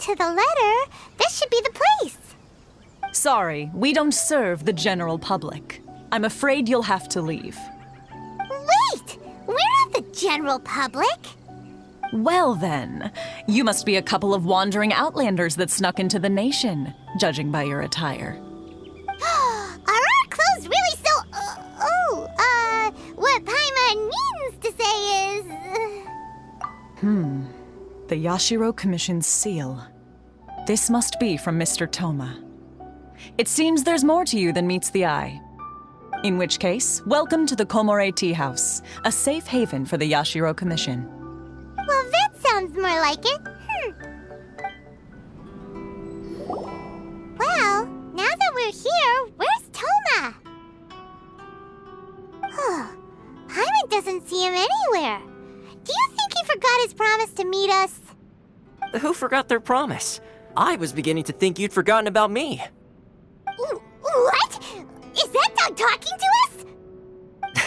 to the letter, this should be the place. Sorry, we don't serve the general public. I'm afraid you'll have to leave. Wait! We're not the general public. Well then, you must be a couple of wandering outlanders that snuck into the nation, judging by your attire. Are our clothes really so... what Paimon means to say is... The Yashiro Commission's seal. This must be from Mr. Toma. It seems there's more to you than meets the eye. In which case, welcome to the Komore Tea House, a safe haven for the Yashiro Commission. Well, that sounds more like it. Well, now that we're here, where's Toma? Paimon doesn't see him anywhere. Do you think he forgot his promise to meet us? Who forgot their promise? I was beginning to think you'd forgotten about me. What? Is that dog talking to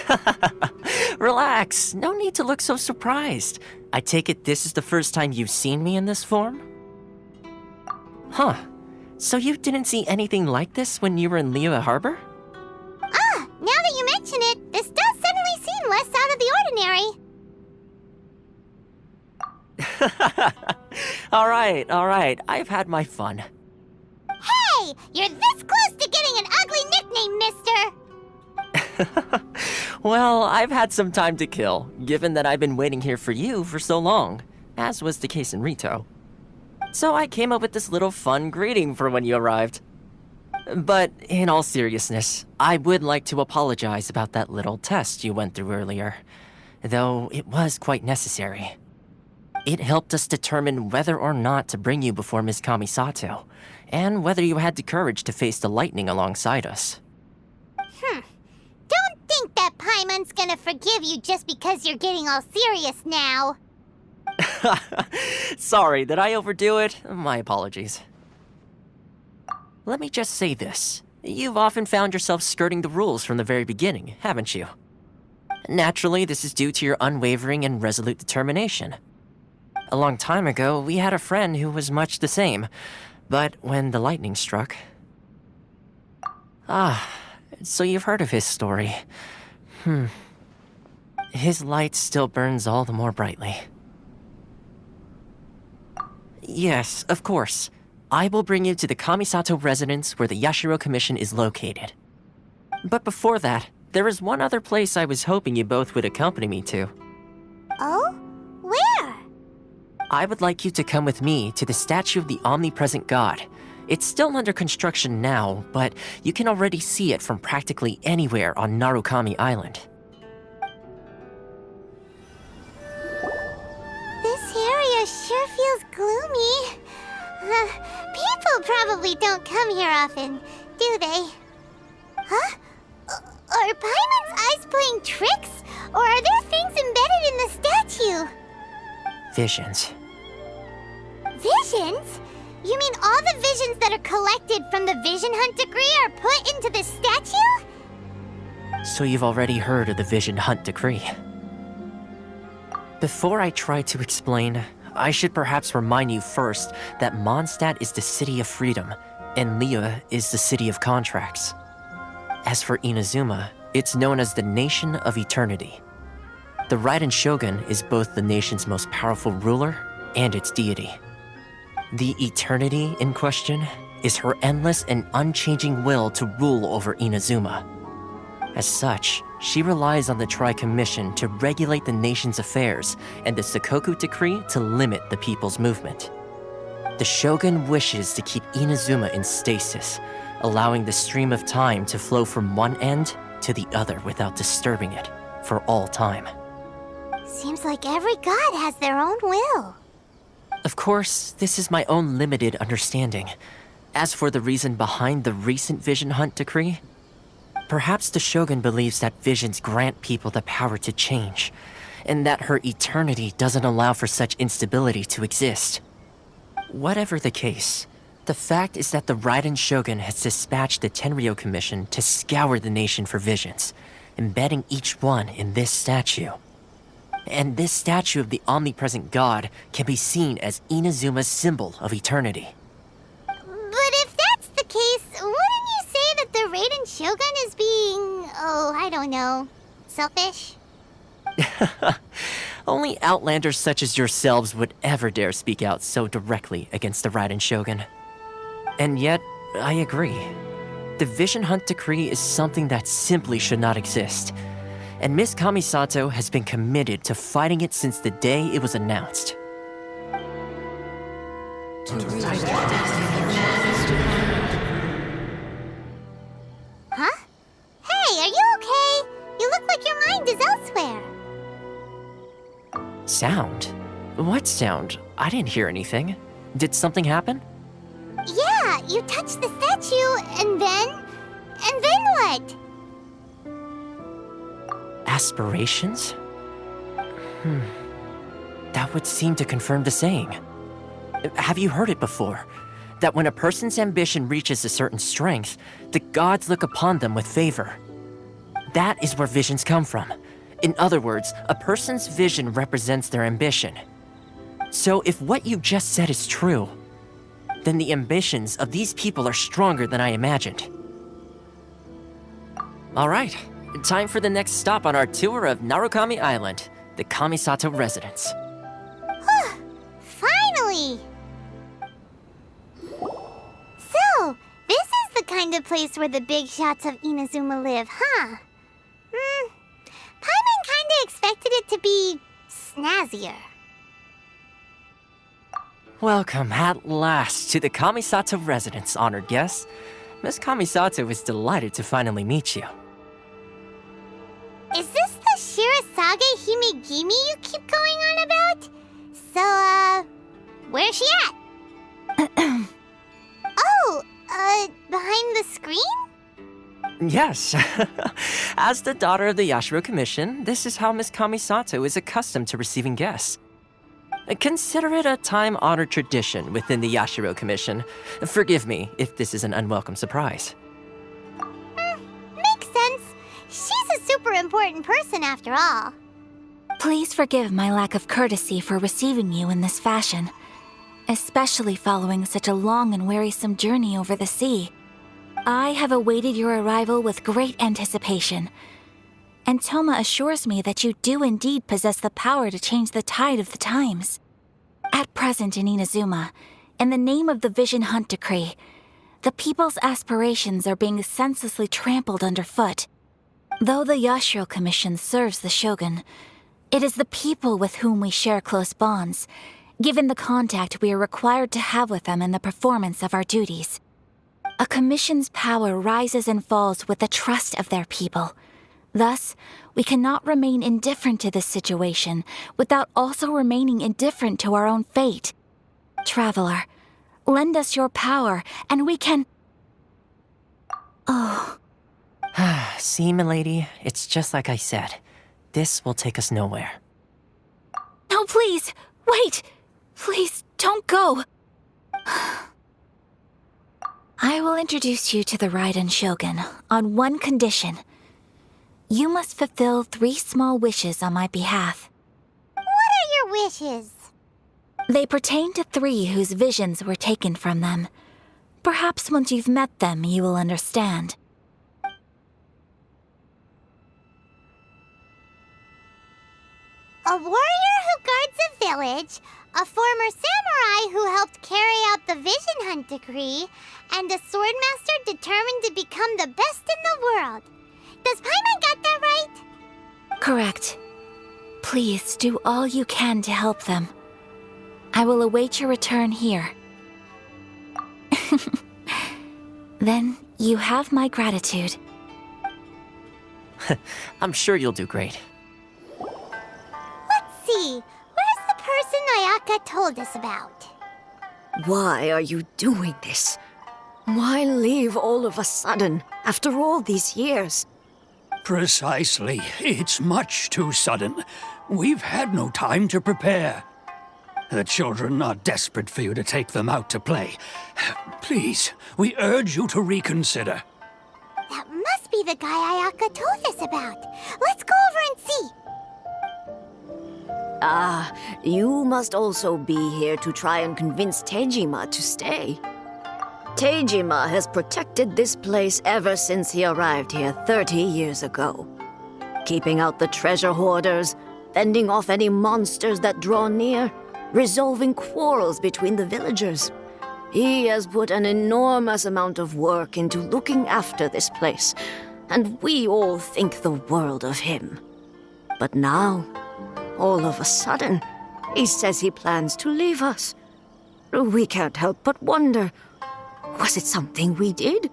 us? Relax, no need to look so surprised. I take it this is the first time you've seen me in this form? Huh. So you didn't see anything like this when you were in Liyue Harbor? Now that you mention it, this does suddenly seem less out of the ordinary. Alright, I've had my fun. Hey! You're this close to getting an ugly nickname, mister! Well, I've had some time to kill, given that I've been waiting here for you for so long, as was the case in Rito. So I came up with this little fun greeting for when you arrived. But in all seriousness, I would like to apologize about that little test you went through earlier, though it was quite necessary. It helped us determine whether or not to bring you before Ms. Kamisato, and whether you had the courage to face the lightning alongside us. Don't think that Paimon's gonna forgive you just because you're getting all serious now. Sorry, did I overdo it? My apologies. Let me just say this. You've often found yourself skirting the rules from the very beginning, haven't you? Naturally, this is due to your unwavering and resolute determination. A long time ago, we had a friend who was much the same, but when the lightning struck... so you've heard of his story. His light still burns all the more brightly. Yes, of course. I will bring you to the Kamisato residence where the Yashiro Commission is located. But before that, there is one other place I was hoping you both would accompany me to. Oh? Where? I would like you to come with me to the statue of the omnipresent god. It's still under construction now, but you can already see it from practically anywhere on Narukami Island. This area sure feels gloomy. People probably don't come here often, do they? Huh? Are Paimon's eyes playing tricks? Or are there things embedded in the statue? Visions. Visions? You mean all the visions that are collected from the Vision Hunt decree are put into this statue? So you've already heard of the Vision Hunt decree. Before I try to explain, I should perhaps remind you first that Mondstadt is the city of freedom, and Liyue is the city of contracts. As for Inazuma, it's known as the Nation of Eternity. The Raiden Shogun is both the nation's most powerful ruler and its deity. The Eternity in question is her endless and unchanging will to rule over Inazuma. As such, she relies on the Tri-Commission to regulate the nation's affairs and the Sakoku Decree to limit the people's movement. The Shogun wishes to keep Inazuma in stasis, allowing the stream of time to flow from one end to the other without disturbing it for all time. Seems like every god has their own will. Of course, this is my own limited understanding. As for the reason behind the recent Vision Hunt decree, perhaps the Shogun believes that visions grant people the power to change, and that her eternity doesn't allow for such instability to exist. Whatever the case, the fact is that the Raiden Shogun has dispatched the Tenryou Commission to scour the nation for visions, embedding each one in this statue. And this statue of the omnipresent god can be seen as Inazuma's symbol of eternity. But if that's the case, wouldn't you say that the Raiden Shogun is being, I don't know, selfish? Only outlanders such as yourselves would ever dare speak out so directly against the Raiden Shogun. And yet, I agree. The Vision Hunt Decree is something that simply should not exist. And Miss Kamisato has been committed to fighting it since the day it was announced. Huh? Hey, are you okay? You look like your mind is elsewhere. Sound? What sound? I didn't hear anything. Did something happen? Yeah, you touched the statue, and then what? Aspirations? That would seem to confirm the saying. Have you heard it before? That when a person's ambition reaches a certain strength, the gods look upon them with favor. That is where visions come from. In other words, a person's vision represents their ambition. So if what you just said is true, then the ambitions of these people are stronger than I imagined. All right, time for the next stop on our tour of Narukami Island, the Kamisato residence. Finally! So, this is the kind of place where the big shots of Inazuma live, huh? Paimon kinda expected it to be snazzier. Welcome at last to the Kamisato residence, honored guests. Miss Kamisato is delighted to finally meet you. Is this the Shirasage Himegimi you keep going on about? So, where's she at? Behind the screen? Yes. As the daughter of the Yashiro Commission, this is how Miss Kamisato is accustomed to receiving guests. Consider it a time-honored tradition within the Yashiro Commission. Forgive me if this is an unwelcome surprise. Makes sense. She's a super important person after all. Please forgive my lack of courtesy for receiving you in this fashion, especially following such a long and wearisome journey over the sea. I have awaited your arrival with great anticipation, and Toma assures me that you do indeed possess the power to change the tide of the times. At present in Inazuma, in the name of the Vision Hunt Decree, the people's aspirations are being senselessly trampled underfoot. Though the Yashiro Commission serves the Shogun, it is the people with whom we share close bonds, given the contact we are required to have with them in the performance of our duties. A commission's power rises and falls with the trust of their people. Thus, we cannot remain indifferent to this situation without also remaining indifferent to our own fate. Traveler, lend us your power, and we can... Oh. See, milady, it's just like I said. This will take us nowhere. No, please! Wait! Please, don't go! I will introduce you to the Raiden Shogun on one condition. You must fulfill 3 small wishes on my behalf. What are your wishes? They pertain to 3 whose visions were taken from them. Perhaps once you've met them, you will understand. A warrior who guards a village, a former samurai who helped carry out the Vision Hunt Decree, and a swordmaster determined to become the best in the world. Does Paimon got that right? Correct. Please do all you can to help them. I will await your return here. Then you have my gratitude. I'm sure you'll do great. Let's see. Where's the person Ayaka told us about? Why are you doing this? Why leave all of a sudden, after all these years? Precisely. It's much too sudden. We've had no time to prepare. The children are desperate for you to take them out to play. Please, we urge you to reconsider. That must be the guy Ayaka told us about. Let's go over and see. You must also be here to try and convince Tejima to stay. Tejima has protected this place ever since he arrived here 30 years ago. Keeping out the treasure hoarders, fending off any monsters that draw near, resolving quarrels between the villagers. He has put an enormous amount of work into looking after this place, and we all think the world of him. But now, all of a sudden, he says he plans to leave us. We can't help but wonder, was it something we did?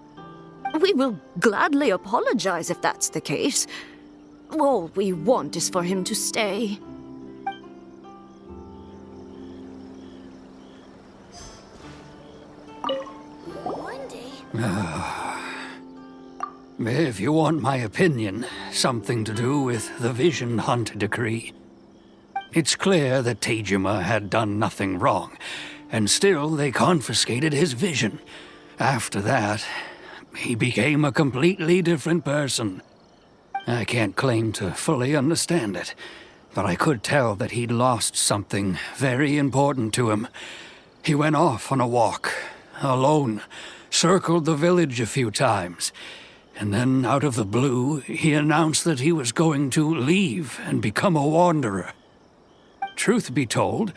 We will gladly apologize if that's the case. All we want is for him to stay. One day... If you want my opinion, something to do with the Vision Hunt decree. It's clear that Tejima had done nothing wrong, and still they confiscated his vision. After that, he became a completely different person. I can't claim to fully understand it, but I could tell that he'd lost something very important to him. He went off on a walk, alone, circled the village a few times, and then out of the blue, he announced that he was going to leave and become a wanderer. Truth be told,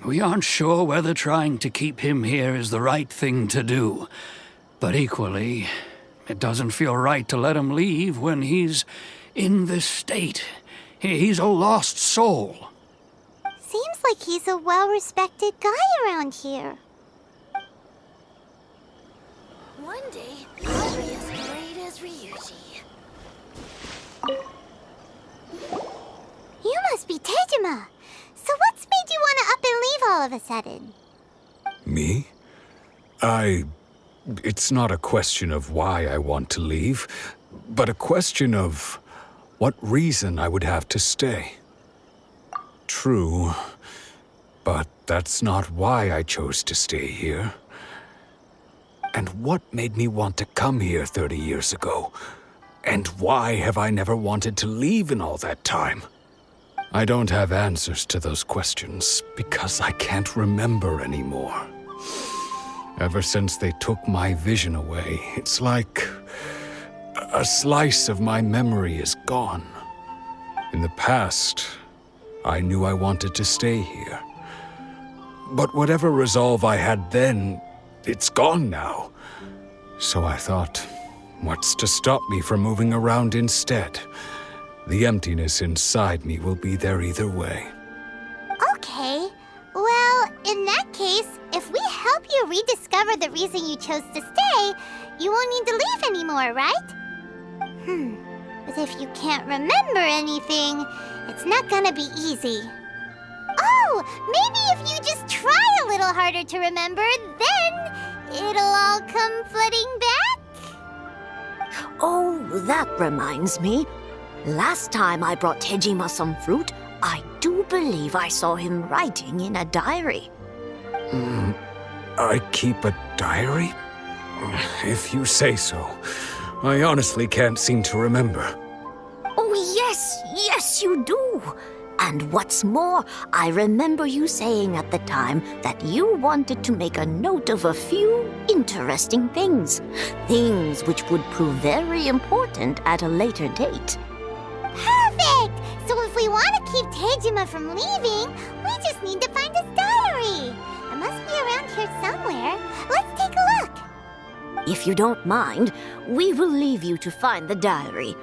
we aren't sure whether trying to keep him here is the right thing to do. But equally, it doesn't feel right to let him leave when he's in this state. He's a lost soul. Seems like he's a well-respected guy around here. One day, I'll be as great as Ryuji. You must be Tejima. So what's made you want to up and leave all of a sudden? Me? It's not a question of why I want to leave, but a question of what reason I would have to stay. True, but that's not why I chose to stay here. And what made me want to come here 30 years ago? And why have I never wanted to leave in all that time? I don't have answers to those questions because I can't remember anymore. Ever since they took my vision away, it's like a slice of my memory is gone. In the past, I knew I wanted to stay here. But whatever resolve I had then, it's gone now. So I thought, what's to stop me from moving around instead? The emptiness inside me will be there either way. Okay. Well, in that case, if we help you rediscover the reason you chose to stay, you won't need to leave anymore, right? But if you can't remember anything, it's not gonna be easy. Oh, maybe if you just try a little harder to remember, then it'll all come flooding back? Oh, that reminds me. Last time I brought Tejima some fruit, I do believe I saw him writing in a diary. I keep a diary? If you say so. I honestly can't seem to remember. Oh, yes, you do. And what's more, I remember you saying at the time that you wanted to make a note of a few interesting things. Things which would prove very important at a later date. Perfect! So if we want to keep Tejima from leaving, we just need to find his diary. It must be around here somewhere. Let's take a look. If you don't mind, we will leave you to find the diary.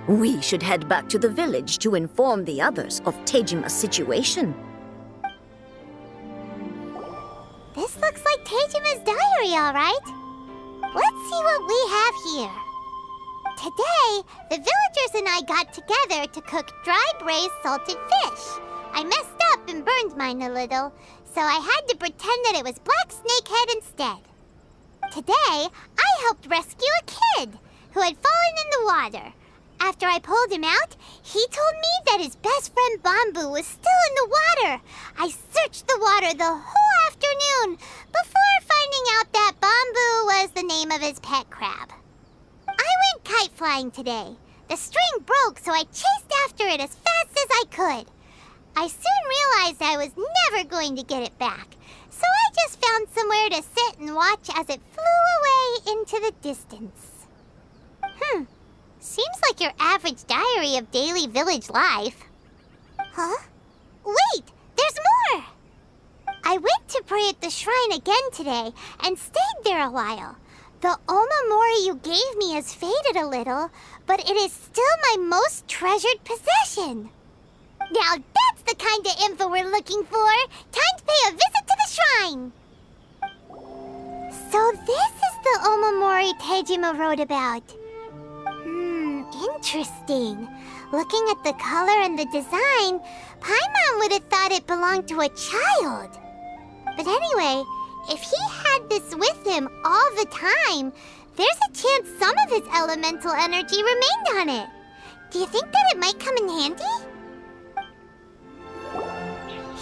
We should head back to the village to inform the others of Tejima's situation. This looks like Tejima's diary, all right. Let's see what we have here. Today, the villagers and I got together to cook dry braised salted fish. I messed up and burned mine a little, so I had to pretend that it was black snakehead instead. Today, I helped rescue a kid who had fallen in the water. After I pulled him out, he told me that his best friend Bamboo was still in the water. I searched the water the whole afternoon before finding out that Bamboo was the name of his pet crab. I went kite flying today. The string broke, so I chased after it as fast as I could. I soon realized I was never going to get it back, so I just found somewhere to sit and watch as it flew away into the distance. Seems like your average diary of daily village life. Huh? Wait, there's more! I went to pray at the shrine again today and stayed there a while. The Omamori you gave me has faded a little, but it is still my most treasured possession. Now that's the kind of info we're looking for. Time to pay a visit to the shrine. So this is the Omamori Tejima wrote about. Interesting. Looking at the color and the design, Paimon would have thought it belonged to a child. But anyway, if he had this with him all the time, there's a chance some of his elemental energy remained on it. Do you think that it might come in handy?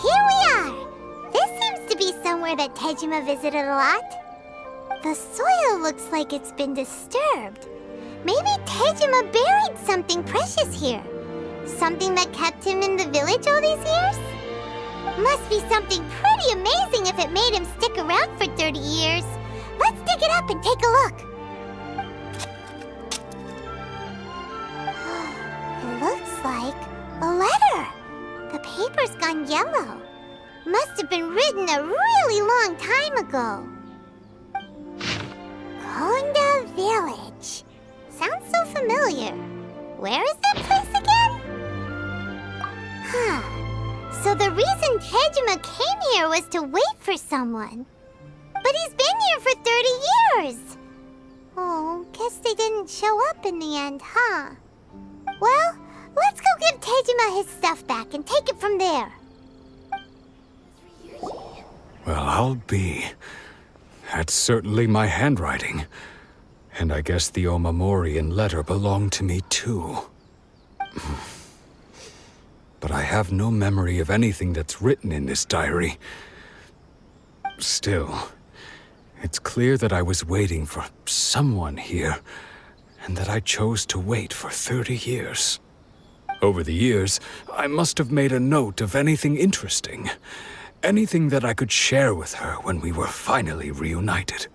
Here we are! This seems to be somewhere that Tejima visited a lot. The soil looks like it's been disturbed. Maybe Tejima buried something precious here. Something that kept him in the village all these years? Must be something pretty amazing if it made him stick around for 30 years. Let's dig it up and take a look. It looks like a letter. The paper's gone yellow. Must have been written a really long time ago. Konda Village. Sounds so familiar. Where is that place again? So the reason Tejima came here was to wait for someone. But he's been here for 30 years. Oh, guess they didn't show up in the end, huh? Well, let's go give Tejima his stuff back and take it from there. Well, I'll be. That's certainly my handwriting. And I guess the Omamorian letter belonged to me too. But I have no memory of anything that's written in this diary. Still, it's clear that I was waiting for someone here, and that I chose to wait for 30 years. Over the years, I must have made a note of anything interesting. Anything that I could share with her when we were finally reunited.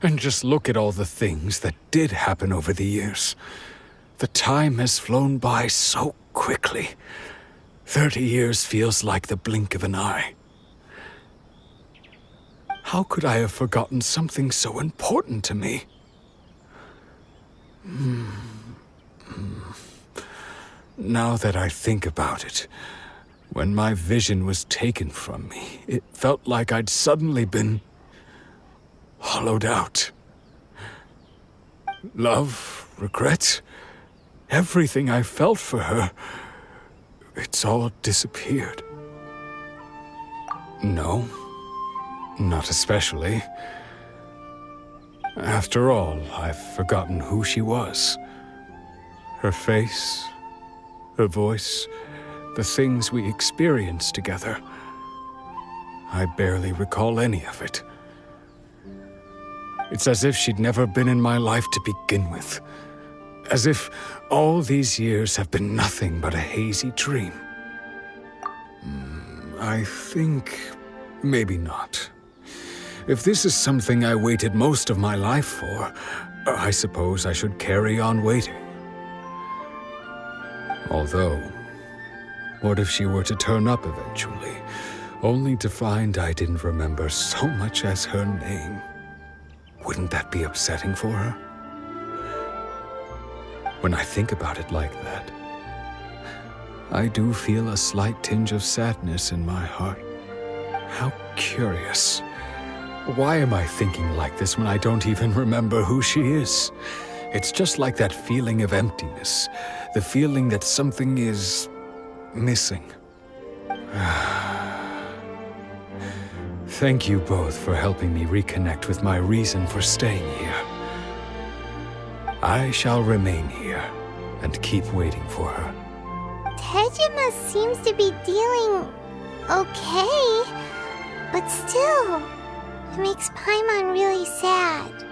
And just look at all the things that did happen over the years. The time has flown by so quickly. 30 years feels like the blink of an eye. How could I have forgotten something so important to me? Now that I think about it, when my vision was taken from me, it felt like I'd suddenly been hollowed out. Love, regret, everything I felt for her, it's all disappeared. No, not especially. After all, I've forgotten who she was. Her face, her voice, the things we experienced together. I barely recall any of it. It's as if she'd never been in my life to begin with. As if all these years have been nothing but a hazy dream. I think maybe not. If this is something I waited most of my life for, I suppose I should carry on waiting. Although, what if she were to turn up eventually, only to find I didn't remember so much as her name? Wouldn't that be upsetting for her? When I think about it like that, I do feel a slight tinge of sadness in my heart. How curious. Why am I thinking like this when I don't even remember who she is? It's just like that feeling of emptiness, the feeling that something is missing. Thank you both for helping me reconnect with my reason for staying here. I shall remain here and keep waiting for her. Tejima seems to be dealing okay, but still, it makes Paimon really sad.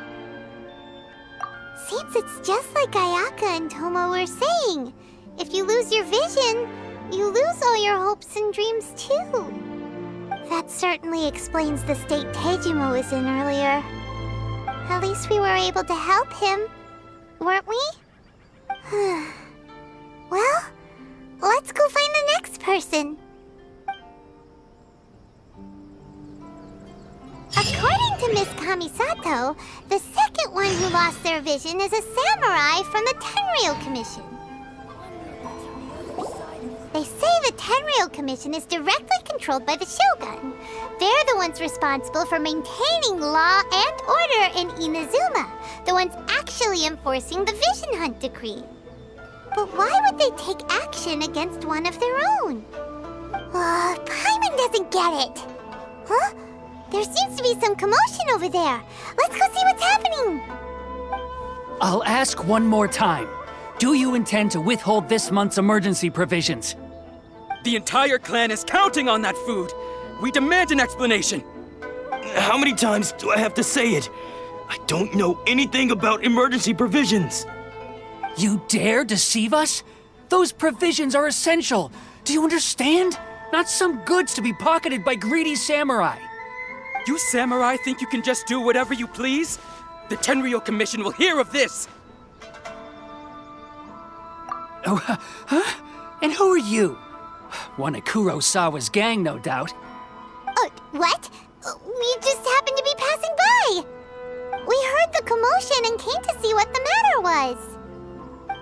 Seems it's just like Ayaka and Tomo were saying. If you lose your vision, you lose all your hopes and dreams too. That certainly explains the state Tejima was in earlier. At least we were able to help him, weren't we? Well, let's go find the next person. According to Miss Kamisato, the second one who lost their vision is a samurai from the Tenryou Commission. They say the Tenryou Commission is directly controlled by the Shogun. They're the ones responsible for maintaining law and order in Inazuma, the ones actually enforcing the Vision Hunt decree. But why would they take action against one of their own? Paimon doesn't get it. Huh? There seems to be some commotion over there. Let's go see what's happening. I'll ask one more time. Do you intend to withhold this month's emergency provisions? The entire clan is counting on that food. We demand an explanation. How many times do I have to say it? I don't know anything about emergency provisions. You dare deceive us? Those provisions are essential. Do you understand? Not some goods to be pocketed by greedy samurai. You samurai think you can just do whatever you please? The Tenryou Commission will hear of this! Oh, huh? And who are you? One of Kurosawa's gang, no doubt. What? We just happened to be passing by. We heard the commotion and came to see what the matter was.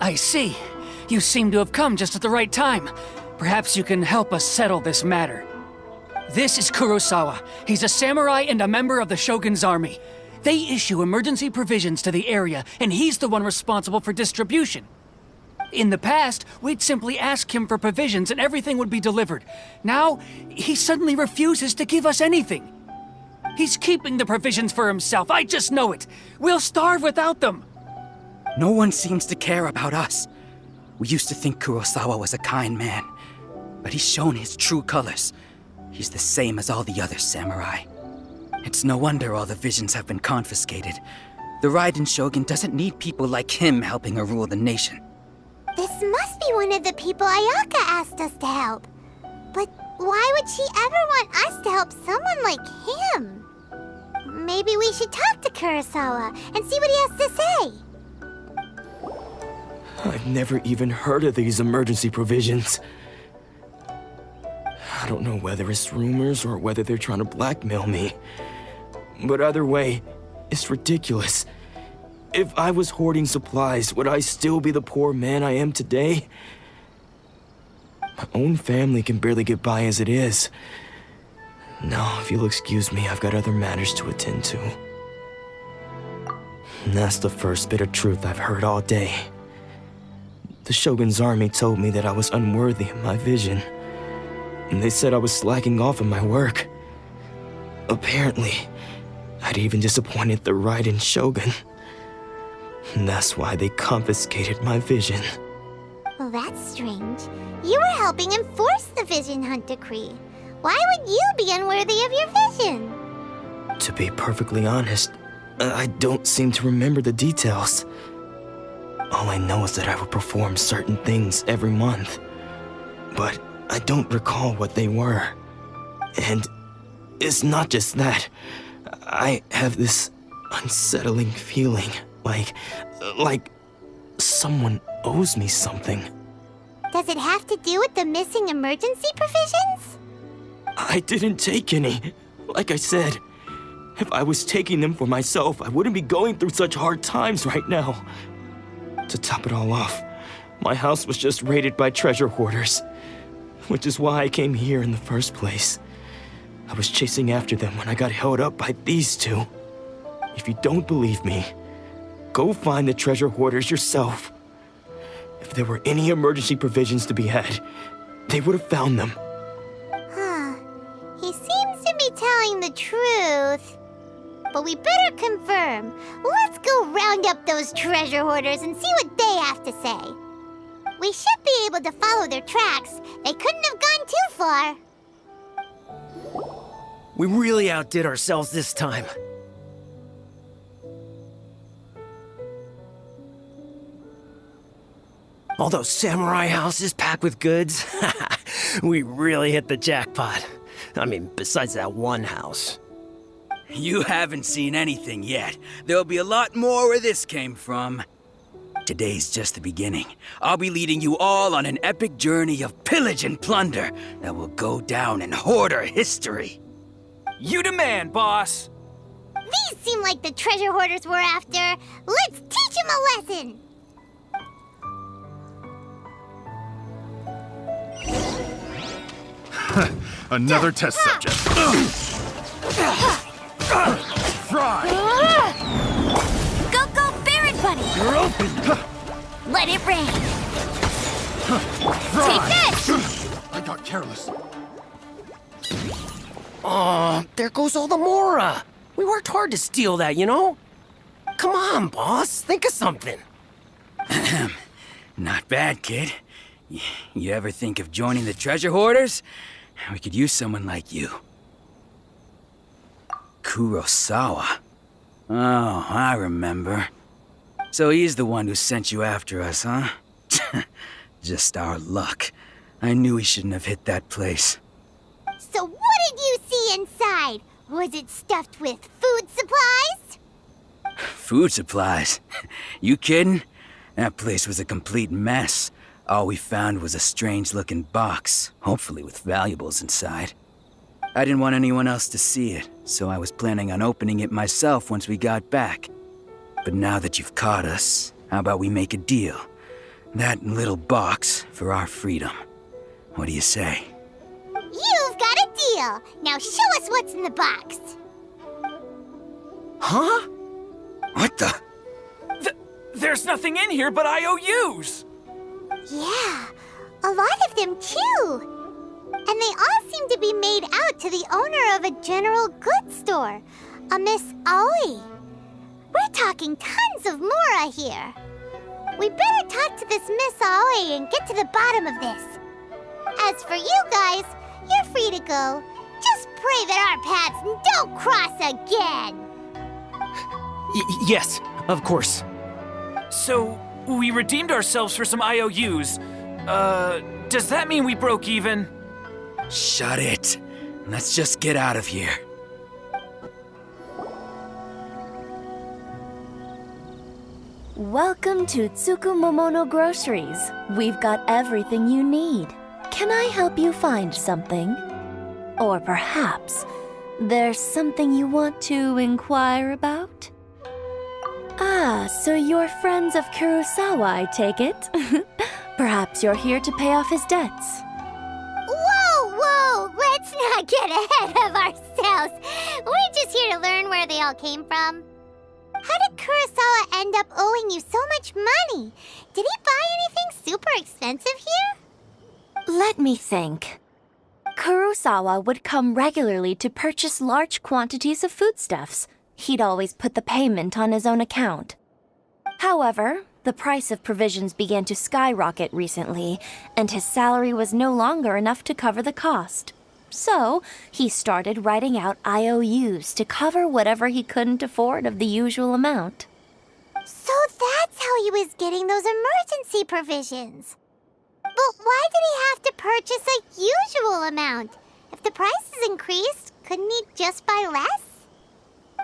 I see. You seem to have come just at the right time. Perhaps you can help us settle this matter. This is Kurosawa. He's a samurai and a member of the Shogun's army. They issue emergency provisions to the area, and he's the one responsible for distribution. In the past, we'd simply ask him for provisions and everything would be delivered. Now, he suddenly refuses to give us anything. He's keeping the provisions for himself, I just know it. We'll starve without them. No one seems to care about us. We used to think Kurosawa was a kind man, but he's shown his true colors. He's the same as all the other samurai. It's no wonder all the visions have been confiscated. The Raiden Shogun doesn't need people like him helping her rule the nation. This must be one of the people Ayaka asked us to help. But why would she ever want us to help someone like him? Maybe we should talk to Kurosawa and see what he has to say. I've never even heard of these emergency provisions. I don't know whether it's rumors or whether they're trying to blackmail me. But either way, it's ridiculous. If I was hoarding supplies, would I still be the poor man I am today? My own family can barely get by as it is. Now, if you'll excuse me, I've got other matters to attend to. And that's the first bit of truth I've heard all day. The Shogun's army told me that I was unworthy of my vision. And they said I was slacking off in my work. Apparently, I'd even disappointed the Raiden Shogun. And that's why they confiscated my vision. Well, that's strange. You were helping enforce the Vision Hunt decree. Why would you be unworthy of your vision? To be perfectly honest, I don't seem to remember the details. All I know is that I would perform certain things every month. But I don't recall what they were. And it's not just that. I have this unsettling feeling, like someone owes me something. Does it have to do with the missing emergency provisions? I didn't take any. Like I said, if I was taking them for myself, I wouldn't be going through such hard times right now. To top it all off, my house was just raided by treasure hoarders, which is why I came here in the first place. I was chasing after them when I got held up by these two. If you don't believe me, go find the treasure hoarders yourself. If there were any emergency provisions to be had, they would have found them. He seems to be telling the truth. But we better confirm. Let's go round up those treasure hoarders and see what they have to say. We should be able to follow their tracks. They couldn't have gone too far. We really outdid ourselves this time. All those samurai houses packed with goods. We really hit the jackpot. I mean, besides that one house. You haven't seen anything yet. There'll be a lot more where this came from. Today's just the beginning. I'll be leading you all on an epic journey of pillage and plunder that will go down in hoarder history. You demand, boss! These seem like the treasure hoarders we're after. Let's teach them a lesson! Another test subject. Fry! Go, Baron Bunny! You're open! Let it rain! Fry! Take this! I got careless. Oh, there goes all the Mora. We worked hard to steal that, you know? Come on, boss. Think of something. Not bad, kid. You ever think of joining the treasure hoarders? We could use someone like you. Kurosawa. Oh, I remember. So he's the one who sent you after us, huh? Just our luck. I knew he shouldn't have hit that place. So what did you see inside? Was it stuffed with food supplies? Food supplies? You kidding? That place was a complete mess. All we found was a strange-looking box, hopefully with valuables inside. I didn't want anyone else to see it, so I was planning on opening it myself once we got back. But now that you've caught us, how about we make a deal? That little box for our freedom. What do you say? You've got a deal. Now show us what's in the box. Huh? What the? There's nothing in here but IOUs! Yeah, a lot of them too. And they all seem to be made out to the owner of a general goods store, a Miss Aoi. We're talking tons of Mora here. We better talk to this Miss Aoi and get to the bottom of this. As for you guys, you're free to go. Just pray that our paths don't cross again. Yes, of course. So, we redeemed ourselves for some IOUs. Does that mean we broke even? Shut it. Let's just get out of here. Welcome to Tsukumomono Groceries. We've got everything you need. Can I help you find something? Or perhaps there's something you want to inquire about? Ah, so you're friends of Kurosawa, I take it? Perhaps you're here to pay off his debts. Whoa! Let's not get ahead of ourselves. We're just here to learn where they all came from. How did Kurosawa end up owing you so much money? Did he buy anything super expensive here? Let me think. Kurosawa would come regularly to purchase large quantities of foodstuffs. He'd always put the payment on his own account. However, the price of provisions began to skyrocket recently, and his salary was no longer enough to cover the cost. So, he started writing out IOUs to cover whatever he couldn't afford of the usual amount. So that's how he was getting those emergency provisions. But why did he have to purchase a usual amount? If the prices increased, couldn't he just buy less?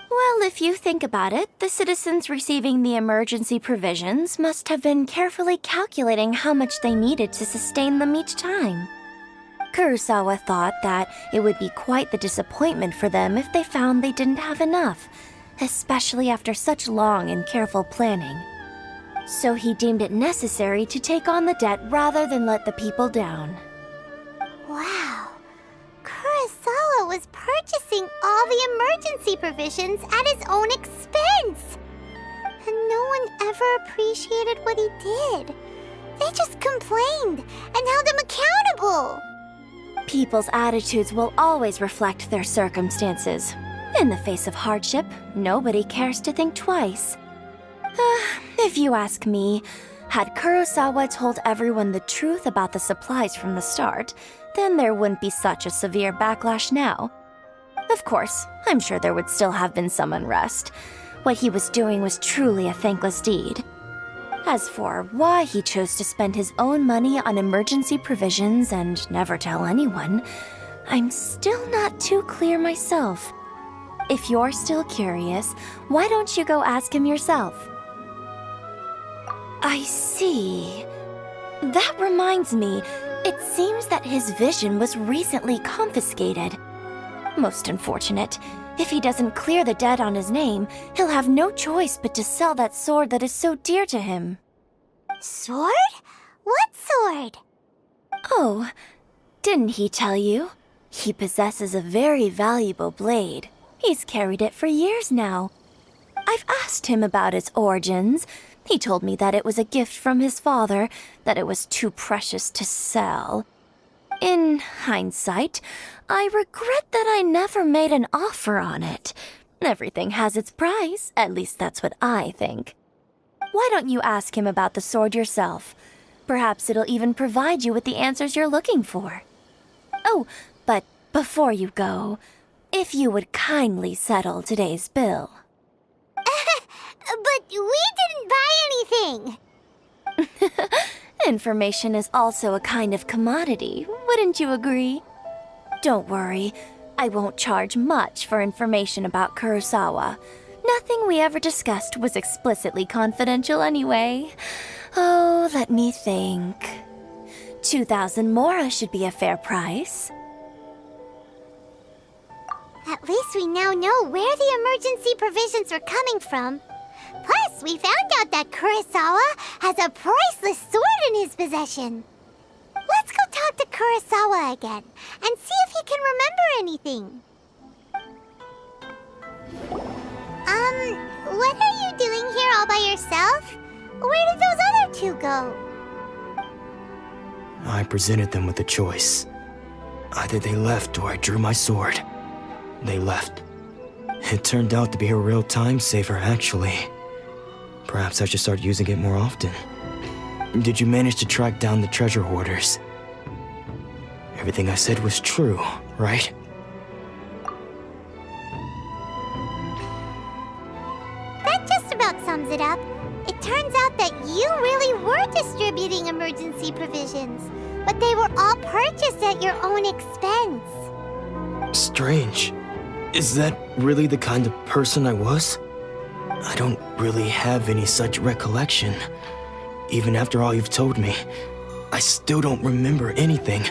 Well, if you think about it, the citizens receiving the emergency provisions must have been carefully calculating how much they needed to sustain them each time. Kurosawa thought that it would be quite the disappointment for them if they found they didn't have enough, especially after such long and careful planning. So he deemed it necessary to take on the debt rather than let the people down. Wow. Kurosawa was purchasing all the emergency provisions at his own expense. And no one ever appreciated what he did. They just complained and held him accountable. People's attitudes will always reflect their circumstances. In the face of hardship, nobody cares to think twice. If you ask me, had Kurosawa told everyone the truth about the supplies from the start, then there wouldn't be such a severe backlash now. Of course, I'm sure there would still have been some unrest. What he was doing was truly a thankless deed. As for why he chose to spend his own money on emergency provisions and never tell anyone, I'm still not too clear myself. If you're still curious, why don't you go ask him yourself? I see. That reminds me, it seems that his vision was recently confiscated. Most unfortunate. If he doesn't clear the debt on his name, he'll have no choice but to sell that sword that is so dear to him. Sword? What sword? Oh, didn't he tell you? He possesses a very valuable blade. He's carried it for years now. I've asked him about its origins. He told me that it was a gift from his father, that it was too precious to sell. In hindsight, I regret that I never made an offer on it. Everything has its price, at least that's what I think. Why don't you ask him about the sword yourself? Perhaps it'll even provide you with the answers you're looking for. Oh, but before you go, if you would kindly settle today's bill. But we didn't buy anything! Information is also a kind of commodity, wouldn't you agree? Don't worry, I won't charge much for information about Kurosawa. Nothing we ever discussed was explicitly confidential anyway. Oh, let me think. 2,000 mora should be a fair price. At least we now know where the emergency provisions were coming from. Plus, we found out that Kurosawa has a priceless sword in his possession. Let's go talk to Kurosawa again and see if he can remember anything. What are you doing here all by yourself? Where did those other two go? I presented them with a choice. Either they left or I drew my sword. They left. It turned out to be a real time saver, actually. Perhaps I should start using it more often. Did you manage to track down the treasure hoarders? Everything I said was true, right? That just about sums it up. It turns out that you really were distributing emergency provisions, but they were all purchased at your own expense. Strange. Is that really the kind of person I was? I don't really have any such recollection. Even after all you've told me, I still don't remember anything.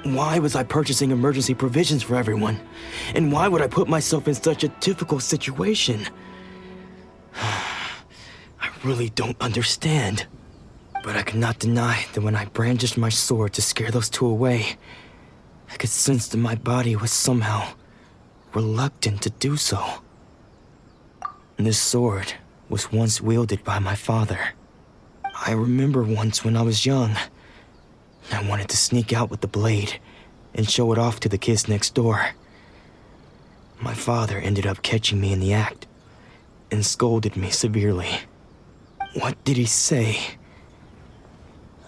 Why was I purchasing emergency provisions for everyone? And why would I put myself in such a difficult situation? I really don't understand. But I cannot deny that when I brandished my sword to scare those two away, I could sense that my body was somehow reluctant to do so. This sword was once wielded by my father. I remember once when I was young, I wanted to sneak out with the blade and show it off to the kids next door. My father ended up catching me in the act and scolded me severely. What did he say?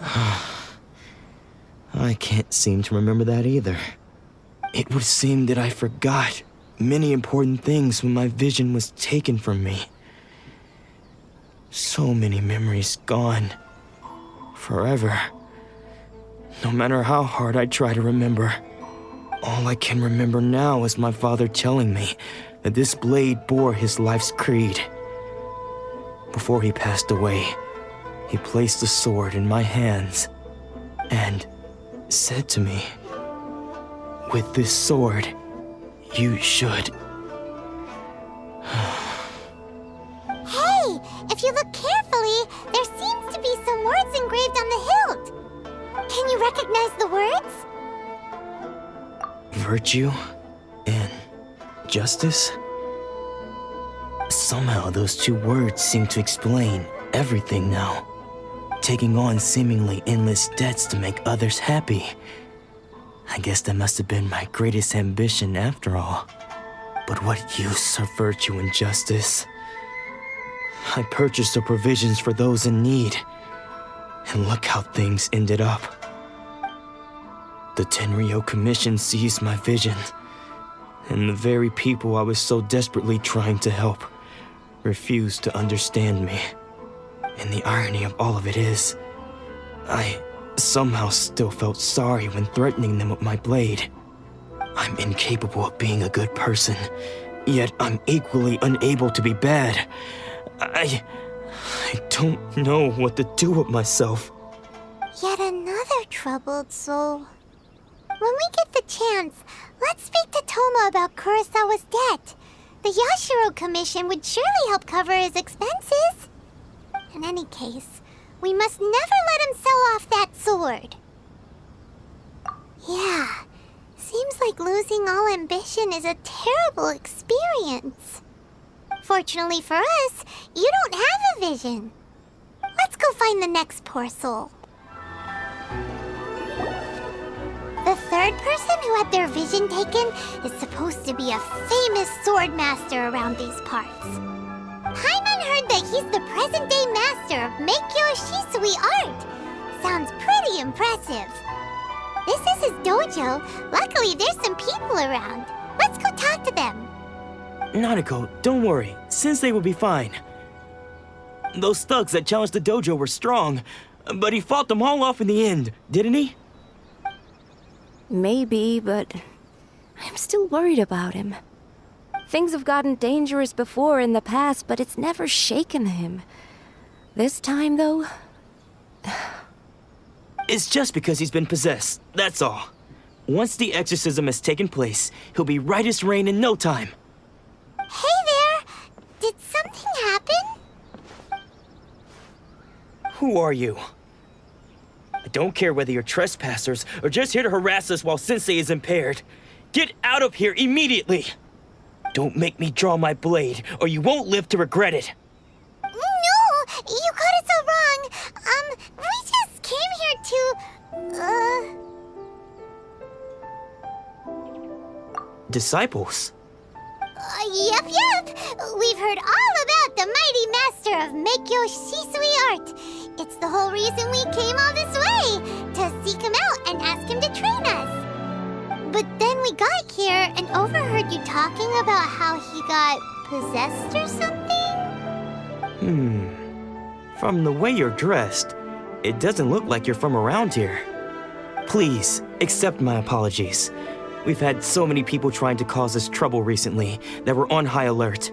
I can't seem to remember that either. It would seem that I forgot many important things when my vision was taken from me. So many memories gone. Forever. No matter how hard I try to remember, all I can remember now is my father telling me that this blade bore his life's creed. Before he passed away, he placed the sword in my hands and said to me, "With this sword, you should..." Hey, if you look carefully, there seems to be some words engraved on the hilt. Can you recognize the words? Virtue and justice? Somehow those two words seem to explain everything now. Taking on seemingly endless debts to make others happy. I guess that must have been my greatest ambition after all. But what use are virtue and justice? I purchased the provisions for those in need. And look how things ended up. The Tenryo Commission seized my vision. And the very people I was so desperately trying to help refused to understand me. And the irony of all of it is, I somehow still felt sorry when threatening them with my blade. I'm incapable of being a good person, yet I'm equally unable to be bad. I don't know what to do with myself. Yet another troubled soul. When we get the chance, let's speak to Toma about Kurosawa's debt. The Yashiro Commission would surely help cover his expenses. In any case, we must never let him sell off that sword. Yeah, seems like losing all ambition is a terrible experience. Fortunately for us, you don't have a vision. Let's go find the next poor soul. The third person who had their vision taken is supposed to be a famous sword master around these parts. Paimon heard that he's the present-day master of Meikyo Shisui art. Sounds pretty impressive. This is his dojo. Luckily, there's some people around. Let's go talk to them. Nanako, don't worry. Sensei will be fine. Those thugs that challenged the dojo were strong, but he fought them all off in the end, didn't he? Maybe, but I'm still worried about him. Things have gotten dangerous before in the past, but it's never shaken him. This time, though... It's just because he's been possessed, that's all. Once the exorcism has taken place, he'll be right as rain in no time. Hey there! Did something happen? Who are you? I don't care whether you're trespassers or just here to harass us while Sensei is impaired. Get out of here immediately! Don't make me draw my blade, or you won't live to regret it. No! You got it so wrong! We just came here to... Disciples? Yep. We've heard all about the mighty master of Meikyo Shisui art. It's the whole reason we came all this way, to seek him out and ask him to train us. But then we got here and overheard you talking about how he got possessed or something? From the way you're dressed, it doesn't look like you're from around here. Please, accept my apologies. We've had so many people trying to cause us trouble recently that we're on high alert.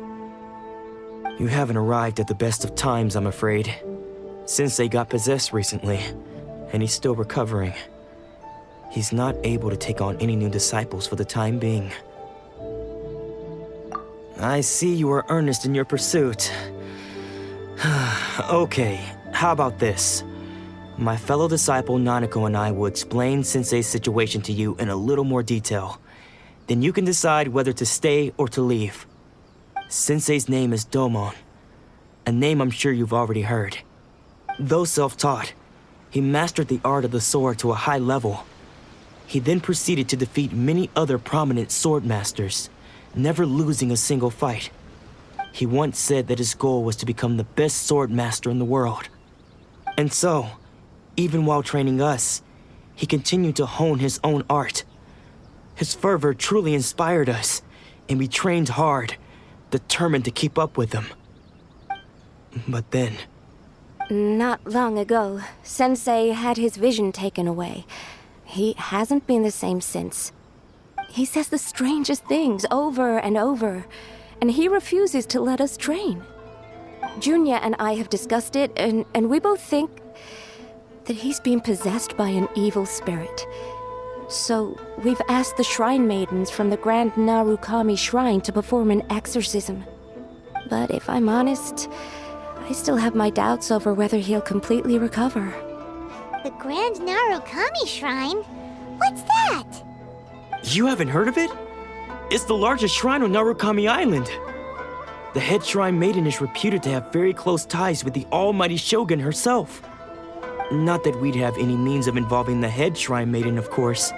You haven't arrived at the best of times, I'm afraid. Sensei got possessed recently, and he's still recovering. He's not able to take on any new disciples for the time being. I see you are earnest in your pursuit. Okay, how about this? My fellow disciple Nanako and I will explain Sensei's situation to you in a little more detail. Then you can decide whether to stay or to leave. Sensei's name is Domon, a name I'm sure you've already heard. Though self-taught, he mastered the art of the sword to a high level. He then proceeded to defeat many other prominent sword masters, never losing a single fight. He once said that his goal was to become the best sword master in the world. And so, even while training us, he continued to hone his own art. His fervor truly inspired us, and we trained hard, determined to keep up with him. But then... Not long ago, Sensei had his vision taken away. He hasn't been the same since. He says the strangest things over and over, and he refuses to let us train. Junya and I have discussed it, and we both think that he's been possessed by an evil spirit. So we've asked the shrine maidens from the Grand Narukami Shrine to perform an exorcism. But if I'm honest, I still have my doubts over whether he'll completely recover. The Grand Narukami Shrine? What's that? You haven't heard of it? It's the largest shrine on Narukami Island. The head shrine maiden is reputed to have very close ties with the almighty Shogun herself. Not that we'd have any means of involving the head shrine maiden, of course.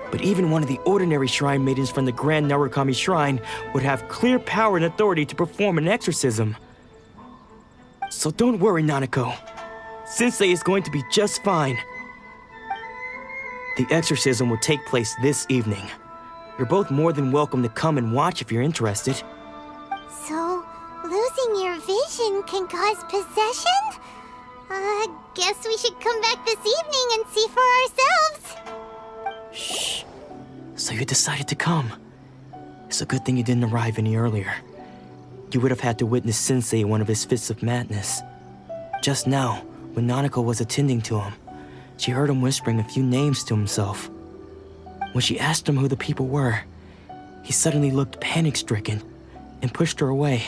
But even one of the ordinary shrine maidens from the Grand Narukami Shrine would have clear power and authority to perform an exorcism. So don't worry, Nanako. Sensei is going to be just fine. The exorcism will take place this evening. You're both more than welcome to come and watch if you're interested. So, losing your vision can cause possession? Guess we should come back this evening and see for ourselves. Shh. So you decided to come. It's a good thing you didn't arrive any earlier. You would have had to witness Sensei in one of his fits of madness. Just now, when Nanako was attending to him, she heard him whispering a few names to himself. When she asked him who the people were, he suddenly looked panic-stricken and pushed her away.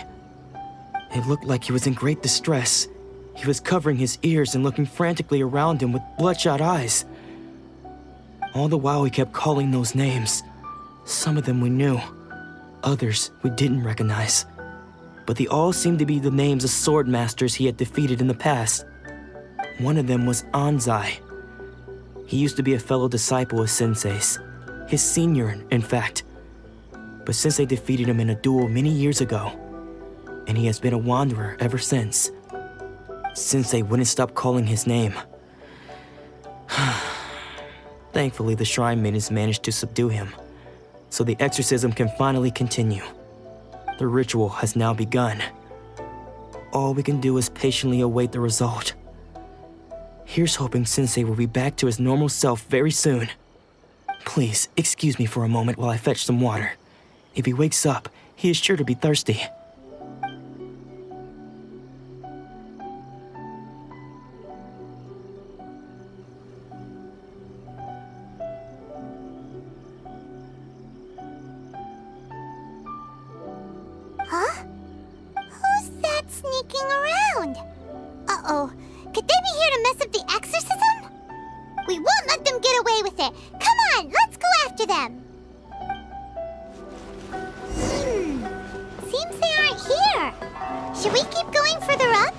It looked like he was in great distress. He was covering his ears and looking frantically around him with bloodshot eyes. All the while he kept calling those names. Some of them we knew, others we didn't recognize. But they all seemed to be the names of sword masters he had defeated in the past. One of them was Anzai. He used to be a fellow disciple of Sensei's, his senior, in fact. But Sensei defeated him in a duel many years ago, and he has been a wanderer ever since. Sensei wouldn't stop calling his name. Thankfully, the shrine maidens managed to subdue him, so the exorcism can finally continue. The ritual has now begun. All we can do is patiently await the result. Here's hoping Sensei will be back to his normal self very soon. Please, excuse me for a moment while I fetch some water. If he wakes up, he is sure to be thirsty. Huh? Who's that sneaking around? Uh-oh. Could they be here to mess up the exorcism? We won't let them get away with it. Come on, let's go after them. Seems they aren't here. Should we keep going further up?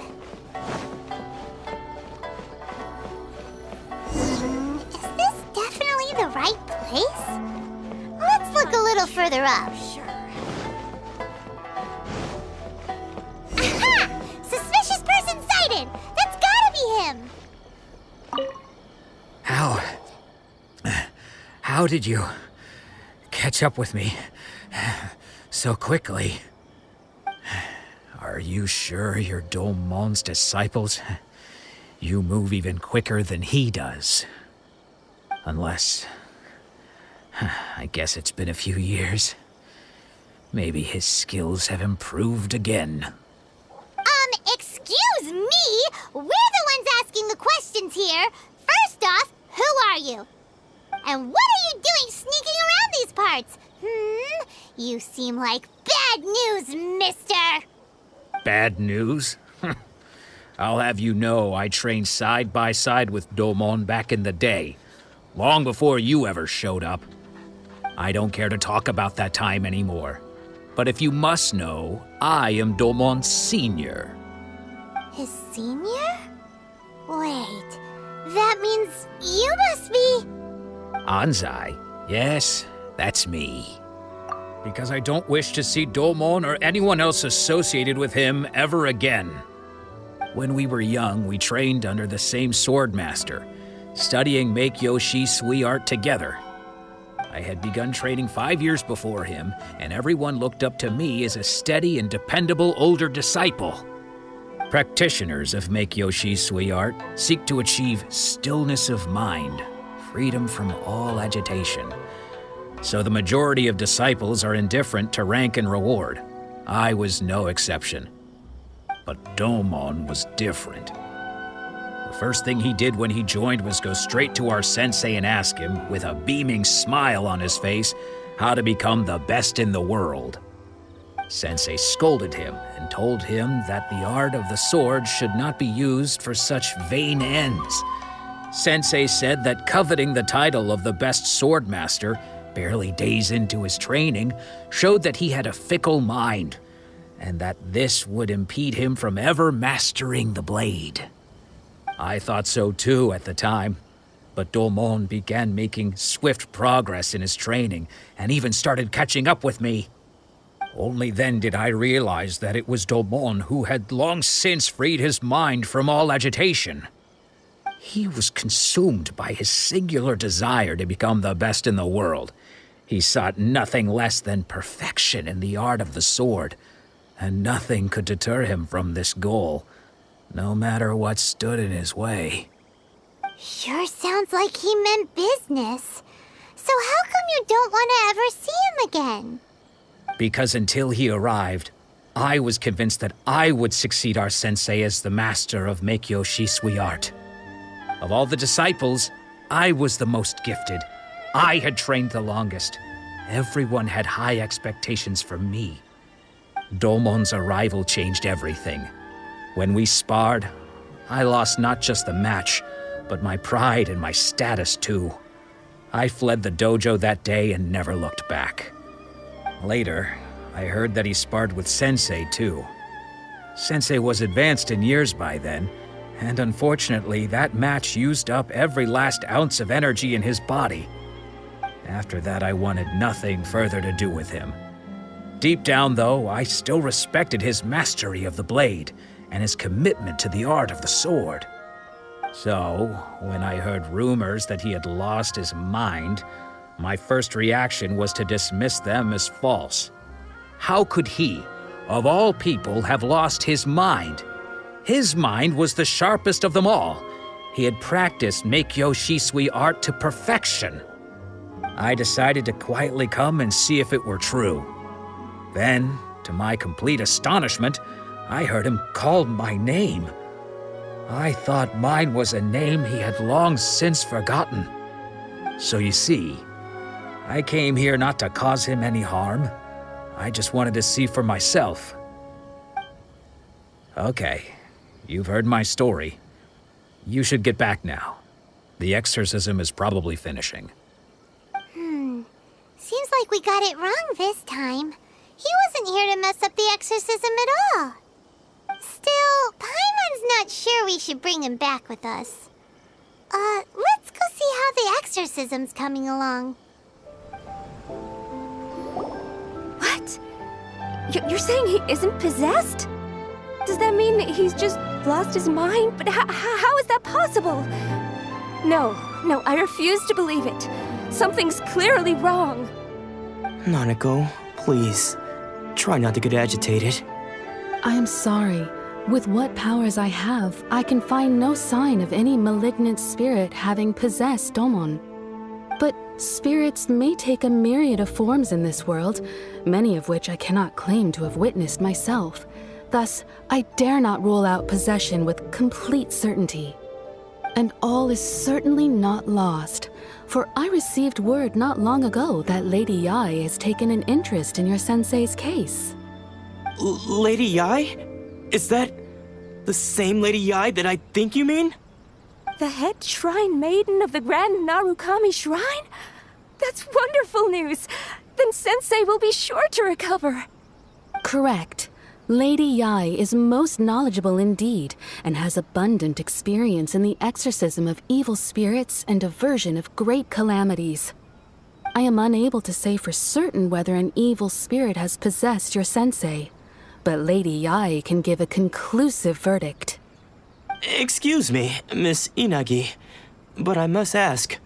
Is this definitely the right place? Let's look a little further up. Sure. Aha! Suspicious person sighted! That's gotta be him! How did you catch up with me so quickly? Are you sure you're Domon's disciples? You move even quicker than he does. Unless... I guess it's been a few years. Maybe his skills have improved again. Excuse me? We're the ones asking the questions here. First off, who are you? And what are you doing sneaking around these parts? You seem like bad news, mister. Bad news? I'll have you know I trained side by side with Domon back in the day, long before you ever showed up. I don't care to talk about that time anymore. But if you must know, I am Domon's senior. His senior? Wait, that means you must be... Anzai? Yes, that's me. Because I don't wish to see Domon or anyone else associated with him ever again. When we were young, we trained under the same sword master, studying Make-Yoshi Sui art together. I had begun training 5 years before him, and everyone looked up to me as a steady and dependable older disciple. Practitioners of Make-Yoshi Sui art seek to achieve stillness of mind, freedom from all agitation. So the majority of disciples are indifferent to rank and reward. I was no exception. But Domon was different. The first thing he did when he joined was go straight to our sensei and ask him, with a beaming smile on his face, how to become the best in the world. Sensei scolded him and told him that the art of the sword should not be used for such vain ends. Sensei said that coveting the title of the best sword master, barely days into his training, showed that he had a fickle mind, and that this would impede him from ever mastering the blade. I thought so too at the time, but Domon began making swift progress in his training and even started catching up with me. Only then did I realize that it was Domon who had long since freed his mind from all agitation. He was consumed by his singular desire to become the best in the world. He sought nothing less than perfection in the art of the sword. and nothing could deter him from this goal, no matter what stood in his way. Sure sounds like he meant business. So how come you don't want to ever see him again? Because until he arrived, I was convinced that I would succeed our sensei as the master of Meikyo Shisui art. Of all the disciples, I was the most gifted. I had trained the longest. Everyone had high expectations for me. Domon's arrival changed everything. When we sparred, I lost not just the match, but my pride and my status too. I fled the dojo that day and never looked back. Later, I heard that he sparred with Sensei too. Sensei was advanced in years by then, and unfortunately that match used up every last ounce of energy in his body. After that, I wanted nothing further to do with him. Deep down, though, I still respected his mastery of the blade and his commitment to the art of the sword. So, when I heard rumors that he had lost his mind, my first reaction was to dismiss them as false. How could he, of all people, have lost his mind? His mind was the sharpest of them all. He had practiced Meikyo Shisui art to perfection. I decided to quietly come and see if it were true. Then, to my complete astonishment, I heard him call my name. I thought mine was a name he had long since forgotten. So you see, I came here not to cause him any harm. I just wanted to see for myself. Okay, you've heard my story. You should get back now. The exorcism is probably finishing. Seems like we got it wrong this time. He wasn't here to mess up the exorcism at all. Still, Paimon's not sure we should bring him back with us. Let's go see how the exorcism's coming along. What? You're saying he isn't possessed? Does that mean he's just lost his mind? But how is that possible? No, I refuse to believe it. Something's clearly wrong. Nanako, please, try not to get agitated. I am sorry. With what powers I have, I can find no sign of any malignant spirit having possessed Domon. But spirits may take a myriad of forms in this world, many of which I cannot claim to have witnessed myself. Thus, I dare not rule out possession with complete certainty. And all is certainly not lost, for I received word not long ago that Lady Yai has taken an interest in your sensei's case. Lady Yai? Is that the same Lady Yai that I think you mean? The head shrine maiden of the Grand Narukami Shrine? That's wonderful news! Then Sensei will be sure to recover. Correct. Lady Yai is most knowledgeable indeed, and has abundant experience in the exorcism of evil spirits and aversion of great calamities. I am unable to say for certain whether an evil spirit has possessed your sensei, but Lady Yai can give a conclusive verdict. Excuse me, Miss Inagi, but I must ask,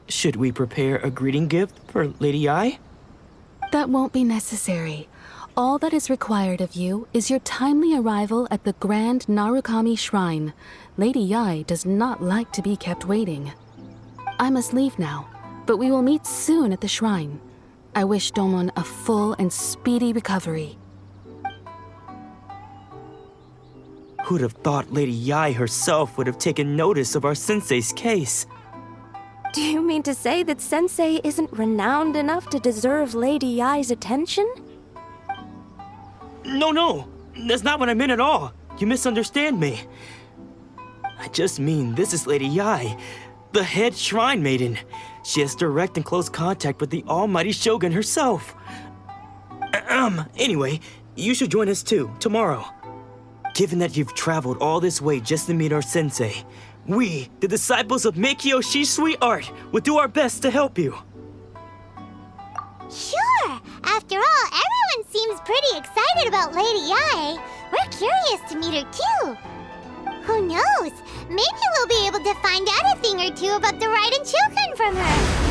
should we prepare a greeting gift for Lady Yai? That won't be necessary. All that is required of you is your timely arrival at the Grand Narukami Shrine. Lady Yai does not like to be kept waiting. I must leave now, but we will meet soon at the shrine. I wish Domon a full and speedy recovery. Who'd have thought Lady Yai herself would have taken notice of our sensei's case? Do you mean to say that Sensei isn't renowned enough to deserve Lady Yai's attention? No, that's not what I meant at all. You misunderstand me. I just mean this is Lady Yai, the head shrine maiden. She has direct and close contact with the almighty Shogun herself. Anyway, you should join us too, tomorrow. Given that you've traveled all this way just to meet our sensei, we, the disciples of Meikyo Shisui art, will do our best to help you. Sure! After all, everyone seems pretty excited about Lady Yai. We're curious to meet her too. Who knows? Maybe we'll be able to find out a thing or two about the Raiden children from her.